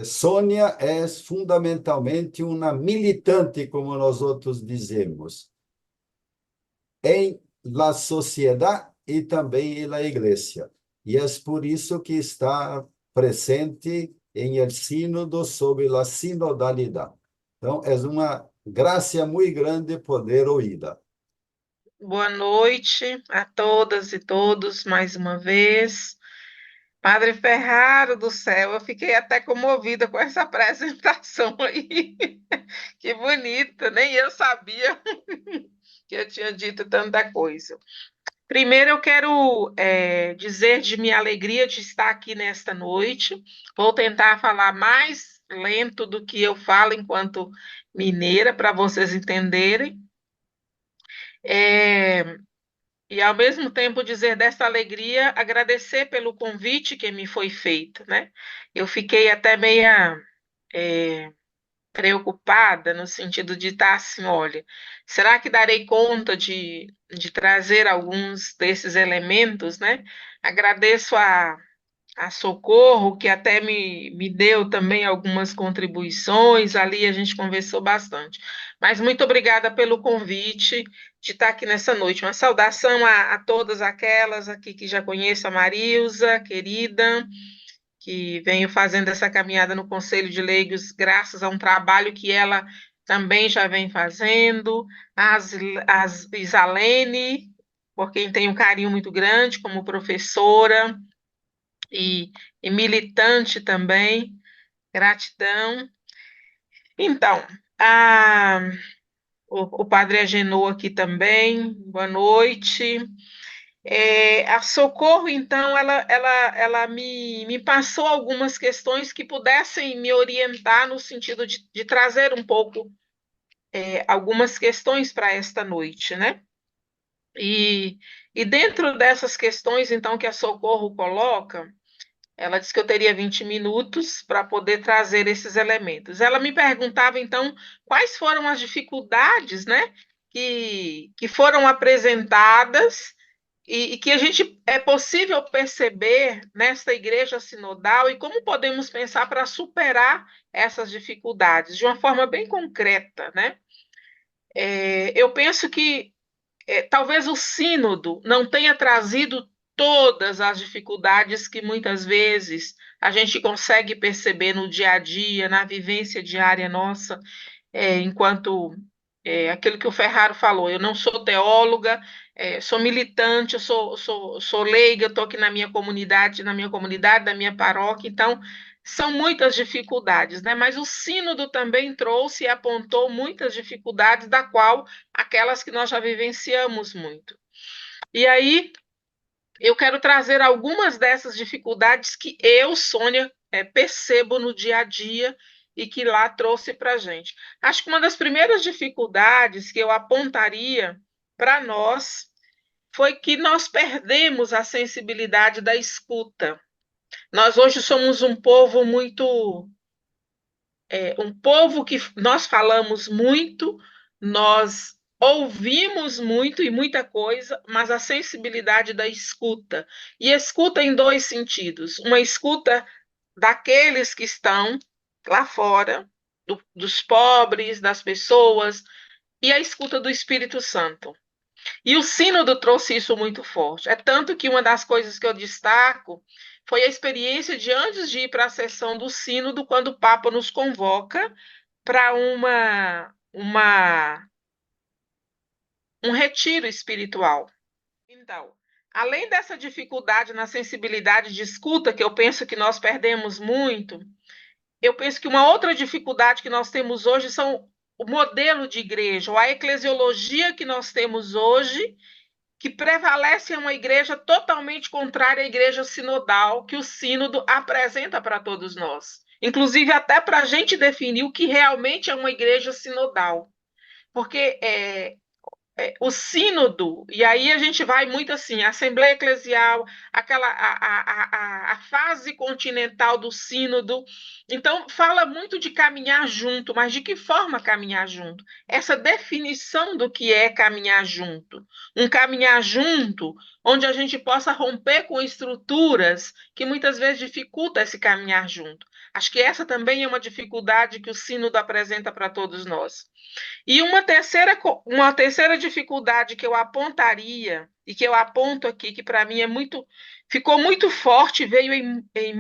Sônia é fundamentalmente uma militante, como nós outros dizemos, em la sociedade e também em la igreja. E é por isso que está presente em el sínodo sobre a sinodalidade. Então, é uma graça muito grande poder ouvida. Boa noite a todas e todos, mais uma vez. Padre Ferraro do céu, eu fiquei até comovida com essa apresentação aí. Que bonita, nem eu sabia que eu tinha dito tanta coisa. Primeiro, eu quero dizer de minha alegria de estar aqui nesta noite. Vou tentar falar mais lento do que eu falo enquanto mineira, para vocês entenderem. É, E, ao mesmo tempo, dizer dessa alegria, agradecer pelo convite que me foi feito, né? Eu fiquei até meia preocupada no sentido de estar assim, olha, será que darei conta de trazer alguns desses elementos, né? Agradeço a Socorro, que até me deu também algumas contribuições, ali a gente conversou bastante. Mas muito obrigada pelo convite de estar aqui nessa noite. Uma saudação a todas aquelas aqui que já conheço, a Marilza, querida, que venho fazendo essa caminhada no Conselho de Leigos, graças a um trabalho que ela também já vem fazendo, as Isalene, por quem tenho um carinho muito grande como professora, e, e militante também. Gratidão. Então, a, o Padre Agenor aqui também, boa noite. A Socorro, então, ela me passou algumas questões que pudessem me orientar no sentido de trazer um pouco algumas questões para esta noite, né? E, e dentro dessas questões, então, que a Socorro coloca, ela disse que eu teria 20 minutos para poder trazer esses elementos. Ela me perguntava, então, quais foram as dificuldades, né, que foram apresentadas e que a gente é possível perceber nesta igreja sinodal e como podemos pensar para superar essas dificuldades de uma forma bem concreta, né? Eu penso que talvez o sínodo não tenha trazido todas as dificuldades que muitas vezes a gente consegue perceber no dia a dia, na vivência diária nossa, enquanto aquilo que o Ferraro falou, eu não sou teóloga, sou militante, eu sou leiga, estou aqui na minha paróquia, então são muitas dificuldades, né? Mas o sínodo também trouxe e apontou muitas dificuldades, da qual aquelas que nós já vivenciamos muito. E aí eu quero trazer algumas dessas dificuldades que eu, Sônia, percebo no dia a dia e que lá trouxe para a gente. Acho que uma das primeiras dificuldades que eu apontaria para nós foi que nós perdemos a sensibilidade da escuta. Nós hoje somos um povo muito, um povo que nós falamos muito, nós ouvimos muito e muita coisa, mas a sensibilidade da escuta. E escuta em dois sentidos: uma escuta daqueles que estão lá fora, dos pobres, das pessoas, e a escuta do Espírito Santo. E o Sínodo trouxe isso muito forte. É tanto que uma das coisas que eu destaco foi a experiência de, antes de ir para a sessão do Sínodo, quando o Papa nos convoca para um retiro espiritual. Então, além dessa dificuldade na sensibilidade de escuta, que eu penso que nós perdemos muito, eu penso que uma outra dificuldade que nós temos hoje são o modelo de igreja, ou a eclesiologia que nós temos hoje, que prevalece uma igreja totalmente contrária à igreja sinodal que o sínodo apresenta para todos nós. Inclusive até para a gente definir o que realmente é uma igreja sinodal. Porque o sínodo, e aí a gente vai muito assim, a Assembleia Eclesial, a fase continental do sínodo, então fala muito de caminhar junto, mas de que forma caminhar junto? Essa definição do que é caminhar junto. Um caminhar junto onde a gente possa romper com estruturas que muitas vezes dificultam esse caminhar junto. Acho que essa também é uma dificuldade que o Sínodo apresenta para todos nós. E uma terceira dificuldade que eu apontaria, e que eu aponto aqui, que para mim ficou muito forte, veio em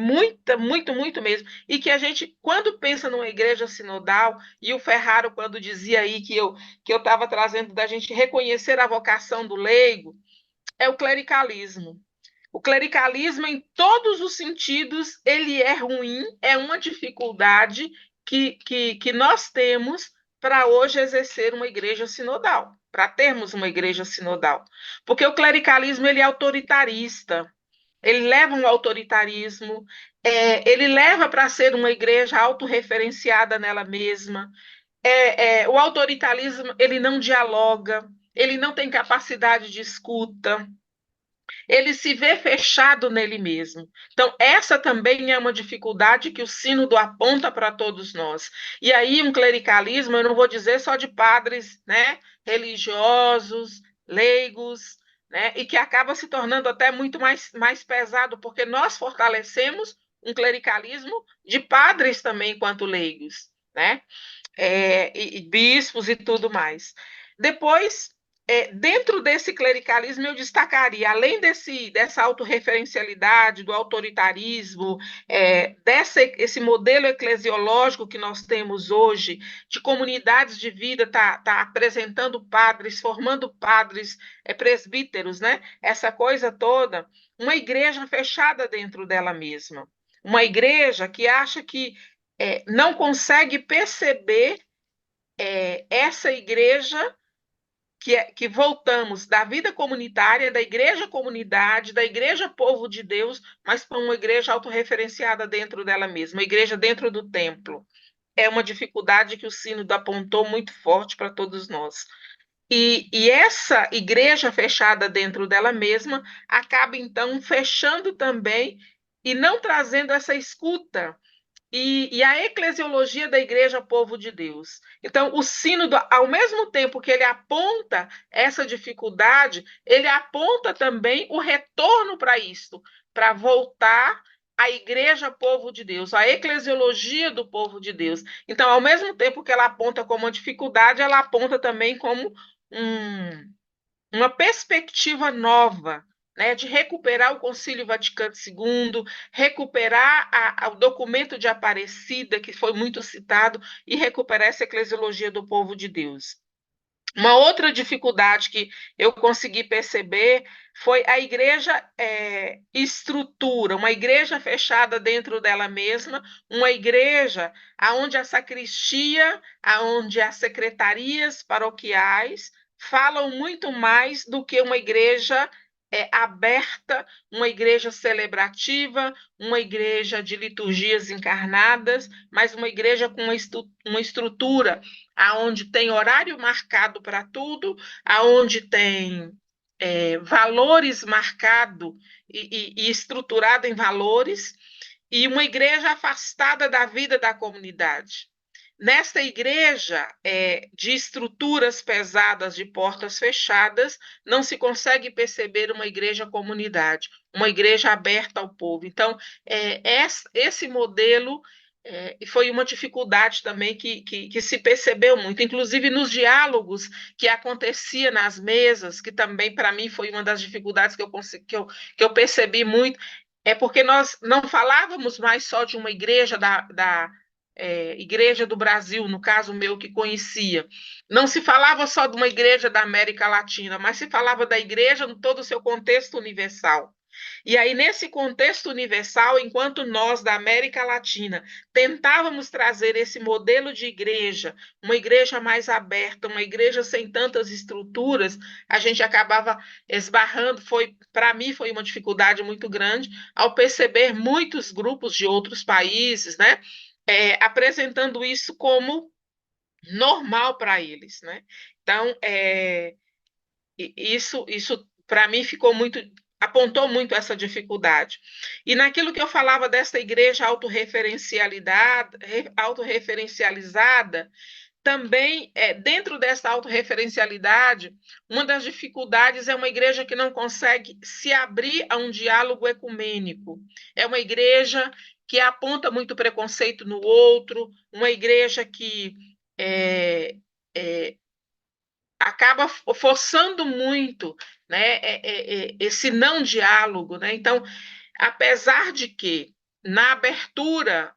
muito mesmo, e que a gente, quando pensa numa igreja sinodal, e o Ferraro, quando dizia aí que eu estava trazendo da gente reconhecer a vocação do leigo, é o clericalismo. O clericalismo, em todos os sentidos, ele é ruim, é uma dificuldade que nós temos para hoje exercer uma igreja sinodal, para termos uma igreja sinodal. Porque o clericalismo ele é autoritarista, ele leva um autoritarismo, ele leva para ser uma igreja autorreferenciada nela mesma. O autoritarismo ele não dialoga, ele não tem capacidade de escuta, ele se vê fechado nele mesmo. Então, essa também é uma dificuldade que o Sínodo aponta para todos nós. E aí, um clericalismo, eu não vou dizer só de padres, né, religiosos, leigos, né, e que acaba se tornando até muito mais pesado, porque nós fortalecemos um clericalismo de padres também, enquanto leigos, né? E bispos e tudo mais. Depois, dentro desse clericalismo, eu destacaria, além dessa autorreferencialidade, do autoritarismo, esse modelo eclesiológico que nós temos hoje, de comunidades de vida, tá apresentando padres, formando padres, presbíteros, né? Essa coisa toda, uma igreja fechada dentro dela mesma. Uma igreja que acha que não consegue perceber essa igreja que voltamos da vida comunitária, da igreja comunidade, da igreja povo de Deus, mas para uma igreja autorreferenciada dentro dela mesma, uma igreja dentro do templo. É uma dificuldade que o Sínodo apontou muito forte para todos nós. E essa igreja fechada dentro dela mesma acaba, então, fechando também e não trazendo essa escuta e a eclesiologia da Igreja Povo de Deus. Então, o Sínodo, ao mesmo tempo que ele aponta essa dificuldade, ele aponta também o retorno para isto, para voltar à Igreja Povo de Deus, à eclesiologia do povo de Deus. Então, ao mesmo tempo que ela aponta como uma dificuldade, ela aponta também como um, uma perspectiva nova, né, de recuperar o Concílio Vaticano II, recuperar o documento de Aparecida, que foi muito citado, e recuperar essa eclesiologia do povo de Deus. Uma outra dificuldade que eu consegui perceber foi a igreja estrutura, uma igreja fechada dentro dela mesma, uma igreja onde a sacristia, onde as secretarias paroquiais falam muito mais do que uma igreja aberta, uma igreja celebrativa, uma igreja de liturgias encarnadas, mas uma igreja com uma estrutura aonde tem horário marcado para tudo, aonde tem valores marcados e estruturado em valores, e uma igreja afastada da vida da comunidade. Nesta igreja de estruturas pesadas, de portas fechadas, não se consegue perceber uma igreja comunidade, uma igreja aberta ao povo. Então, esse modelo foi uma dificuldade também que se percebeu muito, inclusive nos diálogos que acontecia nas mesas, que também para mim foi uma das dificuldades que eu percebi muito, é porque nós não falávamos mais só de uma igreja da Igreja do Brasil, no caso meu que conhecia. Não se falava só de uma igreja da América Latina, mas se falava da igreja em todo o seu contexto universal. E aí, nesse contexto universal, enquanto nós da América Latina tentávamos trazer esse modelo de igreja, uma igreja mais aberta, uma igreja sem tantas estruturas, a gente acabava esbarrando, para mim foi uma dificuldade muito grande, ao perceber muitos grupos de outros países, né, apresentando isso como normal para eles, né? Então, isso para mim apontou muito essa dificuldade. E naquilo que eu falava dessa igreja autorreferencializada, também, dentro dessa autorreferencialidade, uma das dificuldades é uma igreja que não consegue se abrir a um diálogo ecumênico. É uma igreja que aponta muito preconceito no outro, uma igreja que é, é, acaba forçando muito, né, esse não diálogo, né? Então, apesar de que, na abertura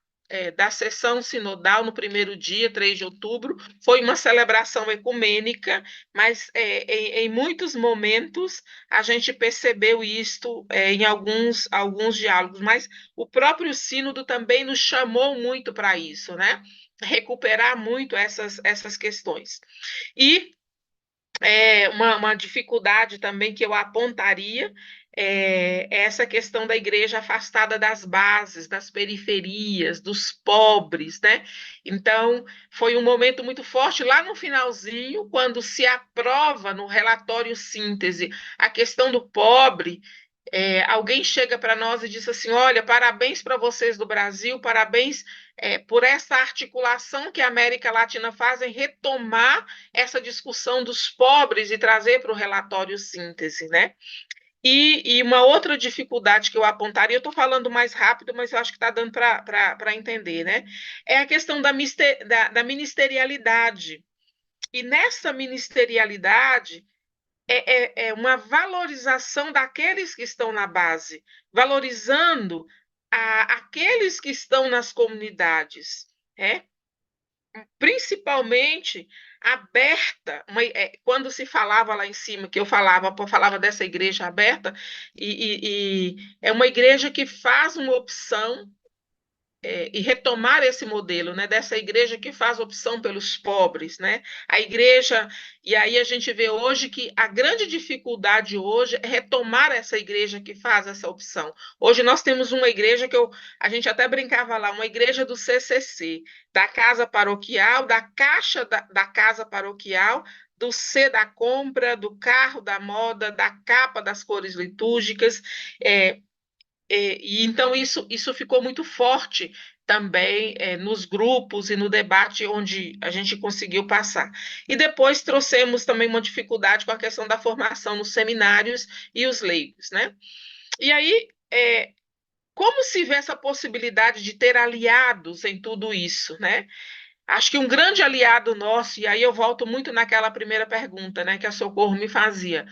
da sessão sinodal, no primeiro dia, 3 de outubro, foi uma celebração ecumênica, mas em muitos momentos a gente percebeu isto em alguns diálogos, mas o próprio sínodo também nos chamou muito para isso, né? Recuperar muito essas questões. E uma dificuldade também que eu apontaria é essa questão da igreja afastada das bases, das periferias, dos pobres, né? Então, foi um momento muito forte lá no finalzinho, quando se aprova no relatório síntese a questão do pobre. Alguém chega para nós e diz assim: olha, parabéns para vocês do Brasil, parabéns por essa articulação que a América Latina faz em retomar essa discussão dos pobres e trazer para o relatório síntese, né? E uma outra dificuldade que eu apontaria, eu estou falando mais rápido, mas eu acho que está dando para entender, né? É a questão da ministerialidade. E nessa ministerialidade, é uma valorização daqueles que estão na base, valorizando aqueles que estão nas comunidades, principalmente aberta, quando se falava lá em cima, que eu falava dessa igreja aberta, e é uma igreja que faz uma opção e retomar esse modelo, né, dessa igreja que faz opção pelos pobres, né? A igreja, e aí a gente vê hoje que a grande dificuldade hoje é retomar essa igreja que faz essa opção. Hoje nós temos uma igreja a gente até brincava lá, uma igreja do CCC, da casa paroquial, da caixa da casa paroquial, do C da compra, do carro da moda, da capa das cores litúrgicas, e então isso ficou muito forte também nos grupos e no debate onde a gente conseguiu passar. E depois trouxemos também uma dificuldade com a questão da formação nos seminários e os leigos, né? E aí, como se vê essa possibilidade de ter aliados em tudo isso, né? Acho que um grande aliado nosso, e aí eu volto muito naquela primeira pergunta, né, que a Socorro me fazia,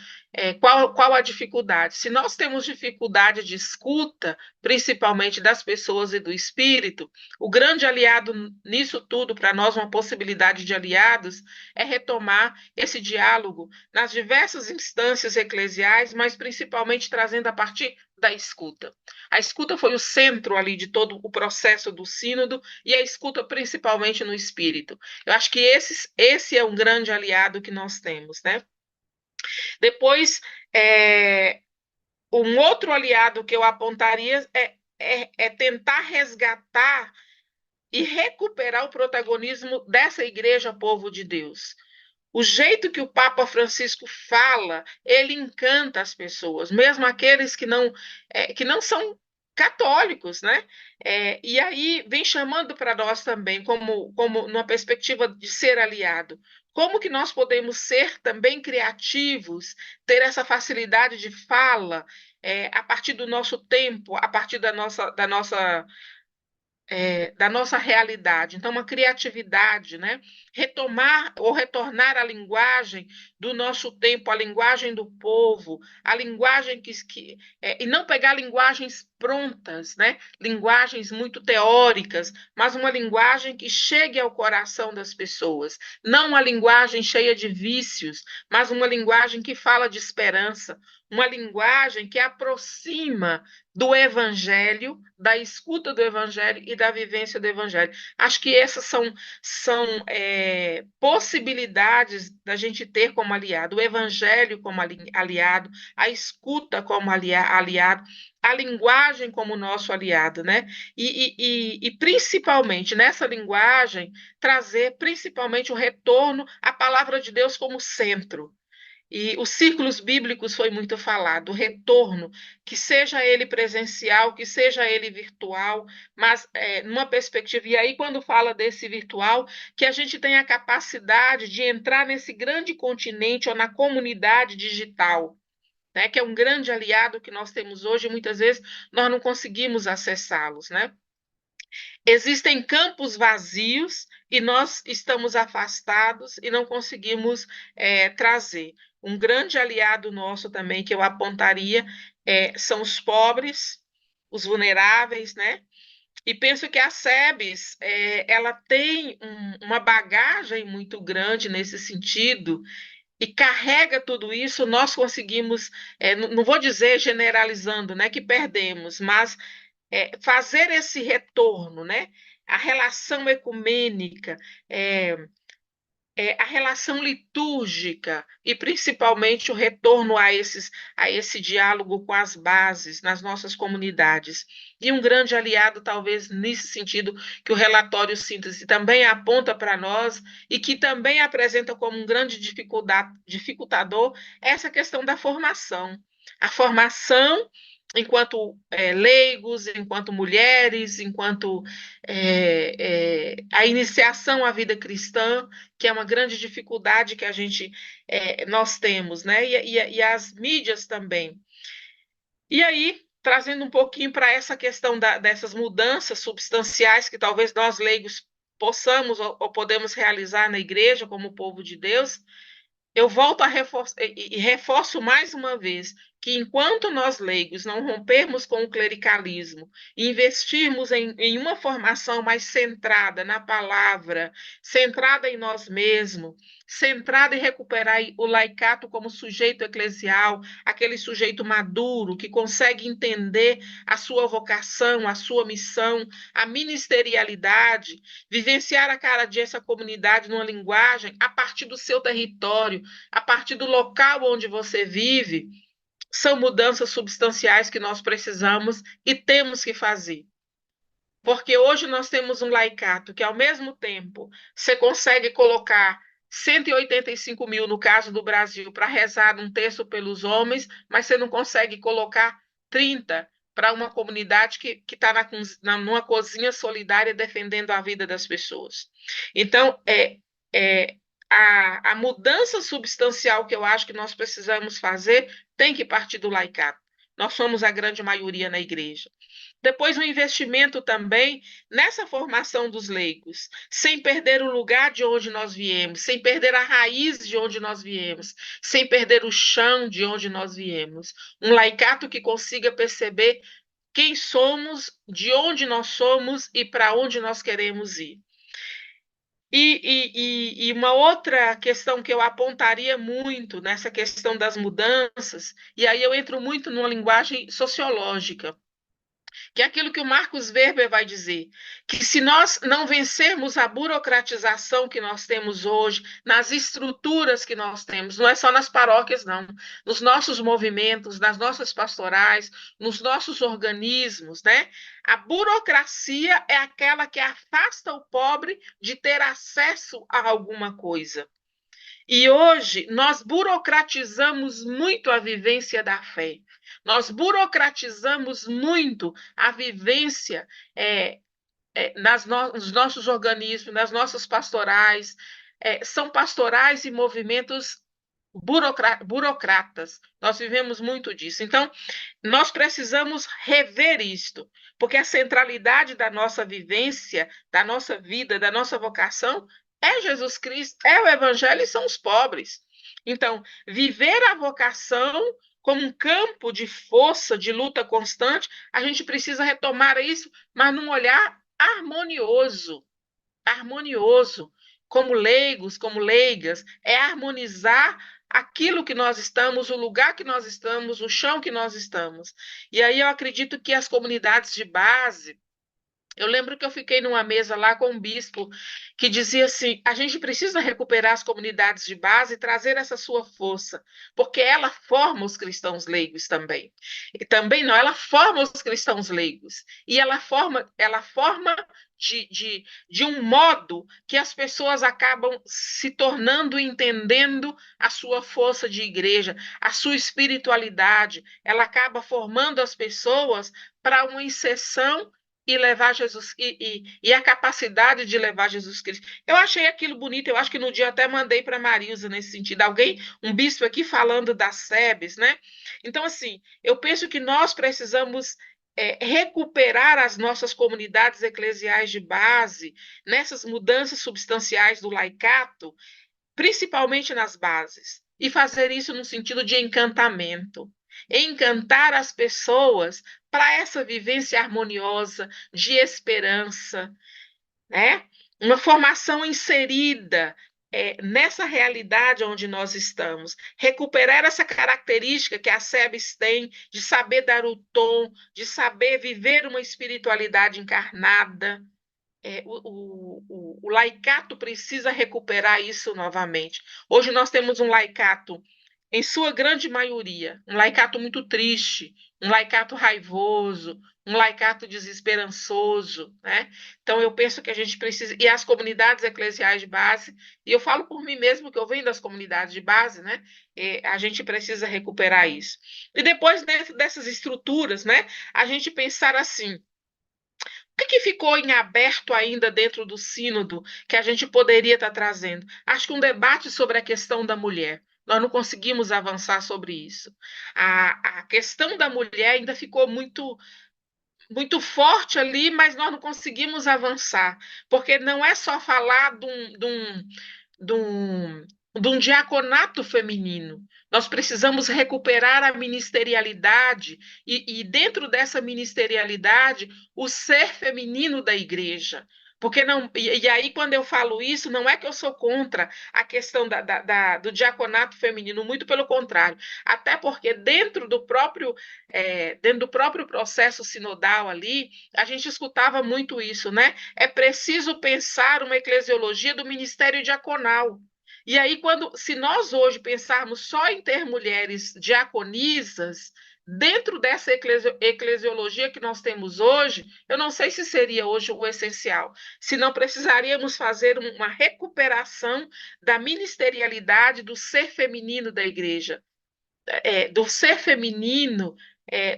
qual a dificuldade? Se nós temos dificuldade de escuta, principalmente das pessoas e do espírito, o grande aliado nisso tudo, para nós, uma possibilidade de aliados, é retomar esse diálogo nas diversas instâncias eclesiais, mas principalmente trazendo a partir da escuta. A escuta foi o centro ali de todo o processo do sínodo, e a escuta principalmente no espírito. Eu acho que esse é um grande aliado que nós temos, né? Depois, um outro aliado que eu apontaria é tentar resgatar e recuperar o protagonismo dessa igreja povo de Deus. O jeito que o Papa Francisco fala, ele encanta as pessoas, mesmo aqueles que não são católicos, né? E aí vem chamando para nós também, como numa perspectiva de ser aliado. Como que nós podemos ser também criativos, ter essa facilidade de fala, a partir do nosso tempo, a partir da nossa realidade. Então, uma criatividade, né? Retomar ou retornar à linguagem do nosso tempo, a linguagem do povo, a linguagem e não pegar linguagens prontas, né? Linguagens muito teóricas, mas uma linguagem que chegue ao coração das pessoas. Não uma linguagem cheia de vícios, mas uma linguagem que fala de esperança, uma linguagem que aproxima do evangelho, da escuta do evangelho e da vivência do evangelho. Acho que essas são possibilidades da gente ter como aliado, o evangelho como aliado, a escuta como aliado, a linguagem como nosso aliado, né? E principalmente nessa linguagem, trazer principalmente o retorno à palavra de Deus como centro. E os círculos bíblicos foi muito falado, o retorno, que seja ele presencial, que seja ele virtual, mas numa perspectiva. E aí, quando fala desse virtual, que a gente tem a capacidade de entrar nesse grande continente ou na comunidade digital, né, que é um grande aliado que nós temos hoje, e muitas vezes nós não conseguimos acessá-los, né? Existem campos vazios e nós estamos afastados e não conseguimos trazer. Um grande aliado nosso também que eu apontaria são os pobres, os vulneráveis, né? E penso que a SEBS ela tem uma bagagem muito grande nesse sentido e carrega tudo isso. Nós conseguimos, não vou dizer generalizando, né, que perdemos, mas fazer esse retorno, né? A relação ecumênica, é, a relação litúrgica e principalmente o retorno a esse diálogo com as bases nas nossas comunidades. E um grande aliado, talvez, nesse sentido, que o relatório síntese também aponta para nós e que também apresenta como um grande dificultador essa questão da formação. A formação enquanto leigos, enquanto mulheres, enquanto a iniciação à vida cristã, que é uma grande dificuldade que nós temos, né? E as mídias também. E aí, trazendo um pouquinho para essa questão dessas mudanças substanciais que talvez nós leigos possamos ou podemos realizar na igreja como povo de Deus, eu volto a reforçar e reforço mais uma vez que enquanto nós leigos não rompermos com o clericalismo e investirmos em uma formação mais centrada na palavra, centrada em nós mesmos, centrada em recuperar o laicato como sujeito eclesial, aquele sujeito maduro que consegue entender a sua vocação, a sua missão, a ministerialidade, vivenciar a cada dia essa comunidade numa linguagem a partir do seu território, a partir do local onde você vive, são mudanças substanciais que nós precisamos e temos que fazer. Porque hoje nós temos um laicato que, ao mesmo tempo, você consegue colocar 185 mil, no caso do Brasil, para rezar um terço pelos homens, mas você não consegue colocar 30 para uma comunidade que está numa cozinha solidária defendendo a vida das pessoas. Então, a mudança substancial que eu acho que nós precisamos fazer tem que partir do laicato. Nós somos a grande maioria na igreja. Depois, o investimento também nessa formação dos leigos, sem perder o lugar de onde nós viemos, sem perder a raiz de onde nós viemos, sem perder o chão de onde nós viemos. Um laicato que consiga perceber quem somos, de onde nós somos e para onde nós queremos ir. E uma outra questão que eu apontaria muito nessa questão das mudanças, e aí eu entro muito numa linguagem sociológica, que é aquilo que o Marcos Weber vai dizer, que se nós não vencermos a burocratização que nós temos hoje, nas estruturas que nós temos, não é só nas paróquias, não, nos nossos movimentos, nas nossas pastorais, nos nossos organismos, né? A burocracia é aquela que afasta o pobre de ter acesso a alguma coisa. E hoje nós burocratizamos muito a vivência da fé. Nós burocratizamos muito a vivência nos nossos organismos, nas nossas pastorais. São pastorais e movimentos burocratas. Nós vivemos muito disso. Então, nós precisamos rever isto, porque a centralidade da nossa vivência, da nossa vida, da nossa vocação é Jesus Cristo, é o Evangelho e são os pobres. Então, viver a vocação como um campo de força, de luta constante, a gente precisa retomar isso, mas num olhar harmonioso, harmonioso, como leigos, como leigas, é harmonizar aquilo que nós estamos, o lugar que nós estamos, o chão que nós estamos. E aí eu acredito que as comunidades de base, eu lembro que eu fiquei numa mesa lá com um bispo que dizia assim: a gente precisa recuperar as comunidades de base e trazer essa sua força, porque ela forma os cristãos leigos também. E também não, ela forma os cristãos leigos. E ela forma de um modo que as pessoas acabam se tornando, entendendo a sua força de igreja, a sua espiritualidade. Ela acaba formando as pessoas para uma inserção e levar Jesus e a capacidade de levar Jesus Cristo. Eu achei aquilo bonito, eu acho que no dia até mandei para Marilza nesse sentido, alguém, um bispo aqui falando das SEBs, né? Então, assim, eu penso que nós precisamos recuperar as nossas comunidades eclesiais de base nessas mudanças substanciais do laicato, principalmente nas bases, e fazer isso no sentido de encantamento. Encantar as pessoas para essa vivência harmoniosa, de esperança, né? Uma formação inserida nessa realidade onde nós estamos. Recuperar essa característica que a SEBS tem de saber dar o tom, de saber viver uma espiritualidade encarnada. O laicato precisa recuperar isso novamente. Hoje nós temos um laicato, em sua grande maioria, um laicato muito triste, um laicato raivoso, um laicato desesperançoso, né? Então eu penso que a gente precisa, e as comunidades eclesiais de base, e eu falo por mim mesmo que eu venho das comunidades de base, né? A gente precisa recuperar isso. E depois, dentro dessas estruturas, né, a gente pensar assim: o que ficou em aberto ainda dentro do sínodo que a gente poderia estar trazendo? Acho que um debate sobre a questão da mulher. Nós não conseguimos avançar sobre isso. A questão da mulher ainda ficou muito forte ali, mas nós não conseguimos avançar, porque não é só falar de um, de um diaconato feminino. Nós precisamos recuperar a ministerialidade e, dentro dessa ministerialidade, o ser feminino da igreja. Porque não, e aí, quando eu falo isso, não é que eu sou contra a questão do diaconato feminino, muito pelo contrário. Até porque dentro do próprio processo sinodal ali, a gente escutava muito isso, né? É preciso pensar uma eclesiologia do ministério diaconal. E aí, se nós hoje pensarmos só em ter mulheres diaconisas, dentro dessa eclesiologia que nós temos hoje, eu não sei se seria hoje o essencial, se não precisaríamos fazer uma recuperação da ministerialidade do ser feminino da igreja, do ser feminino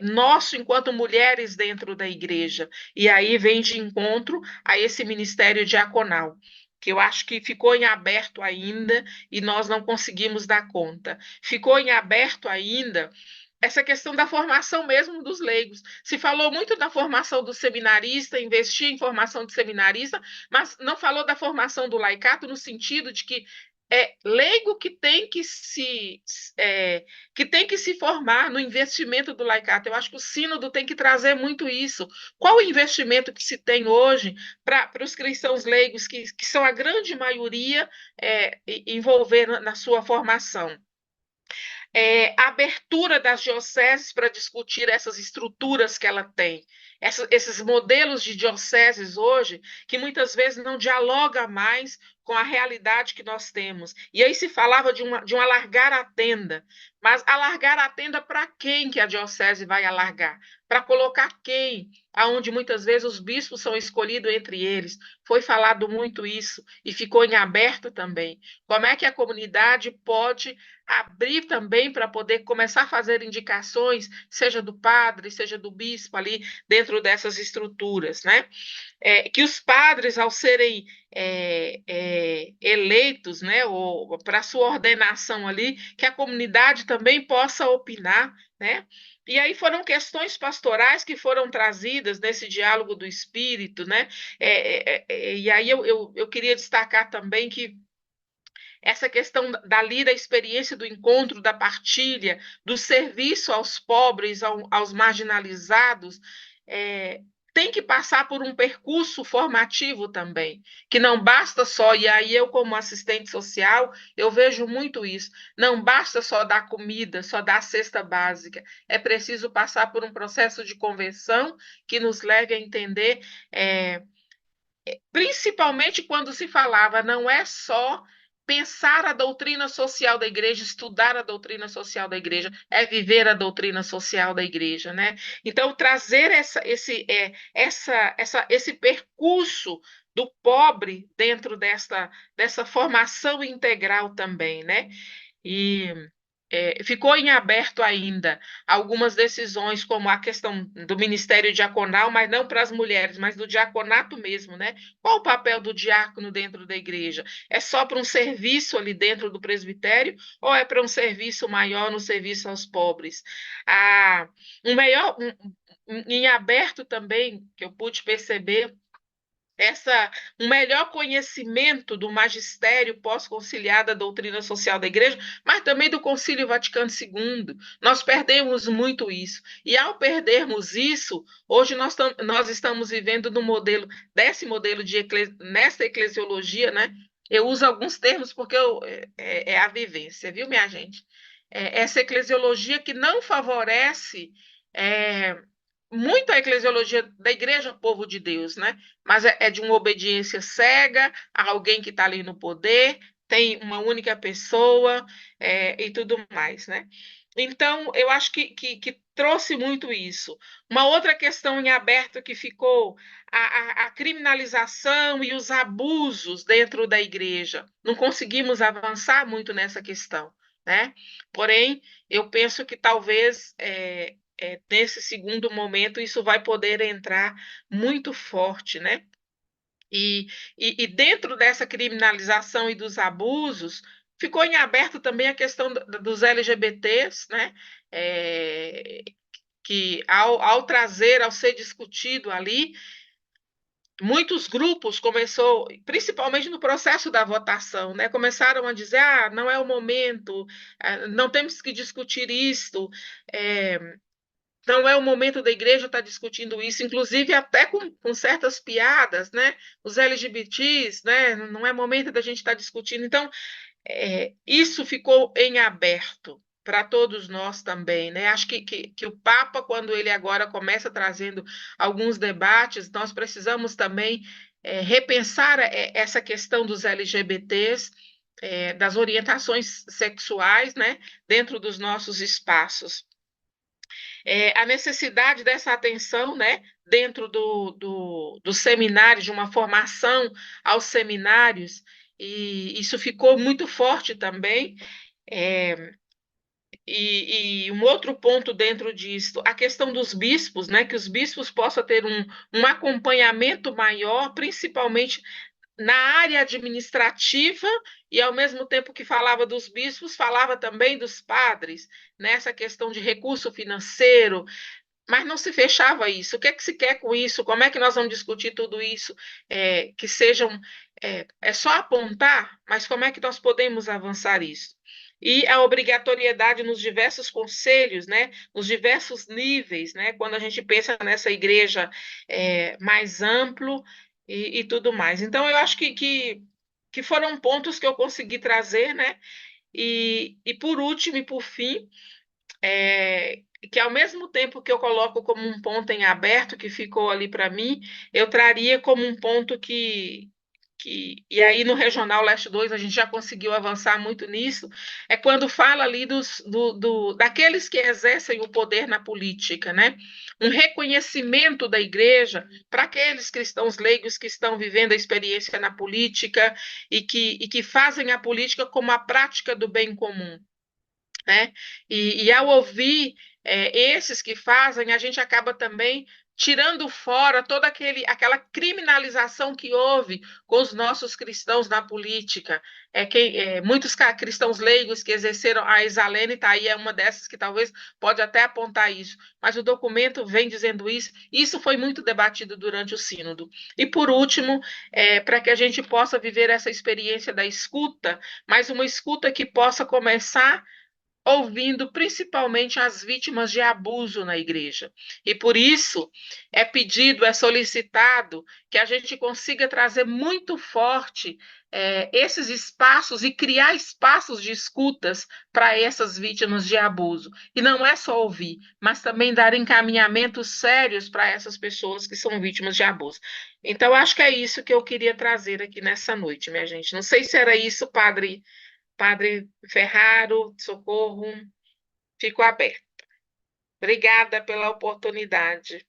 nosso enquanto mulheres dentro da igreja. E aí vem de encontro a esse ministério diaconal, que eu acho que ficou em aberto ainda e nós não conseguimos dar conta. Ficou em aberto ainda essa questão da formação mesmo dos leigos. Se falou muito da formação do seminarista, investir em formação de seminarista, mas não falou da formação do laicato no sentido de que é leigo que tem que se formar no investimento do laicato. Eu acho que o sínodo tem que trazer muito isso. Qual o investimento que se tem hoje para os cristãos leigos, que são a grande maioria, envolver na sua formação? A abertura das dioceses para discutir essas estruturas que ela tem, esses modelos de dioceses hoje, que muitas vezes não dialoga mais com a realidade que nós temos. E aí se falava de um alargar a tenda, mas alargar a tenda para quem que a diocese vai alargar? Para colocar quem? Aonde muitas vezes os bispos são escolhidos entre eles. Foi falado muito isso e ficou em aberto também. Como é que a comunidade pode abrir também para poder começar a fazer indicações, seja do padre, seja do bispo ali dentro dessas estruturas, né? Que os padres, ao serem eleitos, né, ou para sua ordenação ali, que a comunidade também possa opinar, né? E aí foram questões pastorais que foram trazidas nesse diálogo do Espírito, né? E aí eu queria destacar também que essa questão dali da experiência do encontro, da partilha, do serviço aos pobres, aos marginalizados, é, tem que passar por um percurso formativo também, que não basta só, e aí eu como assistente social, eu vejo muito isso, não basta só dar comida, só dar cesta básica, é preciso passar por um processo de conversão que nos leve a entender, principalmente quando se falava, não é só pensar a doutrina social da igreja, estudar a doutrina social da igreja, é viver a doutrina social da igreja, né? Então, trazer esse percurso do pobre dentro dessa formação integral também, né? E ficou em aberto ainda algumas decisões, como a questão do ministério diaconal, mas não para as mulheres, mas do diaconato mesmo, né? Qual o papel do diácono dentro da igreja? É só para um serviço ali dentro do presbitério ou é para um serviço maior no serviço aos pobres? Ah, um melhor, em aberto também, que eu pude perceber, um melhor conhecimento do magistério pós-conciliar da doutrina social da igreja, mas também do Concílio Vaticano II. Nós perdemos muito isso. E ao perdermos isso, hoje nós estamos vivendo no modelo, desse modelo nessa eclesiologia, né? Eu uso alguns termos porque é a vivência, viu, minha gente? Essa eclesiologia que não favorece é, muito a eclesiologia da igreja povo de Deus, né? Mas é de uma obediência cega a alguém que está ali no poder, tem uma única pessoa e tudo mais, né? Então, eu acho que trouxe muito isso. Uma outra questão em aberto que ficou a criminalização e os abusos dentro da igreja. Não conseguimos avançar muito nessa questão, né? Porém, eu penso que talvez nesse segundo momento isso vai poder entrar muito forte, né? E, e dentro dessa criminalização e dos abusos, ficou em aberto também a questão dos LGBTs, né? Que ao trazer, ao ser discutido ali, muitos grupos começou, principalmente no processo da votação, né? Começaram a dizer, não é o momento, não temos que discutir isto, é, não é o momento da igreja estar discutindo isso, inclusive até com certas piadas, né? Os LGBTs, né? Não é momento da gente estar discutindo. Então, isso ficou em aberto para todos nós também, né? Acho que o Papa, quando ele agora começa trazendo alguns debates, nós precisamos também repensar essa questão dos LGBTs, das orientações sexuais, né? Dentro dos nossos espaços. A necessidade dessa atenção, né, dentro do seminário, de uma formação aos seminários, e isso ficou muito forte também. É, e um outro ponto dentro disso, a questão dos bispos, né, que os bispos possam ter um acompanhamento maior, principalmente na área administrativa, e ao mesmo tempo que falava dos bispos, falava também dos padres, nessa questão de recurso financeiro, mas não se fechava isso. O que é que se quer com isso? Como é que nós vamos discutir tudo isso? Que sejam. Só apontar, mas como é que nós podemos avançar isso? E a obrigatoriedade nos diversos conselhos, né, nos diversos níveis, né, quando a gente pensa nessa igreja mais amplo e tudo mais. Então, eu acho que foram pontos que eu consegui trazer, né? E por último e por fim, que ao mesmo tempo que eu coloco como um ponto em aberto que ficou ali para mim, eu traria como um ponto e aí no Regional Leste 2 a gente já conseguiu avançar muito nisso, é quando fala ali daqueles que exercem o poder na política, né? Um reconhecimento da igreja para aqueles cristãos leigos que estão vivendo a experiência na política e que fazem a política como a prática do bem comum, né? E ao ouvir esses que fazem, a gente acaba também tirando fora toda aquela criminalização que houve com os nossos cristãos na política. Muitos cristãos leigos que exerceram a Isalene, tá aí, é uma dessas que talvez pode até apontar isso, mas o documento vem dizendo isso. Isso foi muito debatido durante o sínodo. E por último, para que a gente possa viver essa experiência da escuta, mas uma escuta que possa começar ouvindo principalmente as vítimas de abuso na igreja. E por isso é pedido, é solicitado que a gente consiga trazer muito forte esses espaços e criar espaços de escutas para essas vítimas de abuso. E não é só ouvir, mas também dar encaminhamentos sérios para essas pessoas que são vítimas de abuso. Então, acho que é isso que eu queria trazer aqui nessa noite, minha gente. Não sei se era isso, Padre Ferraro, Socorro, fico aberto. Obrigada pela oportunidade.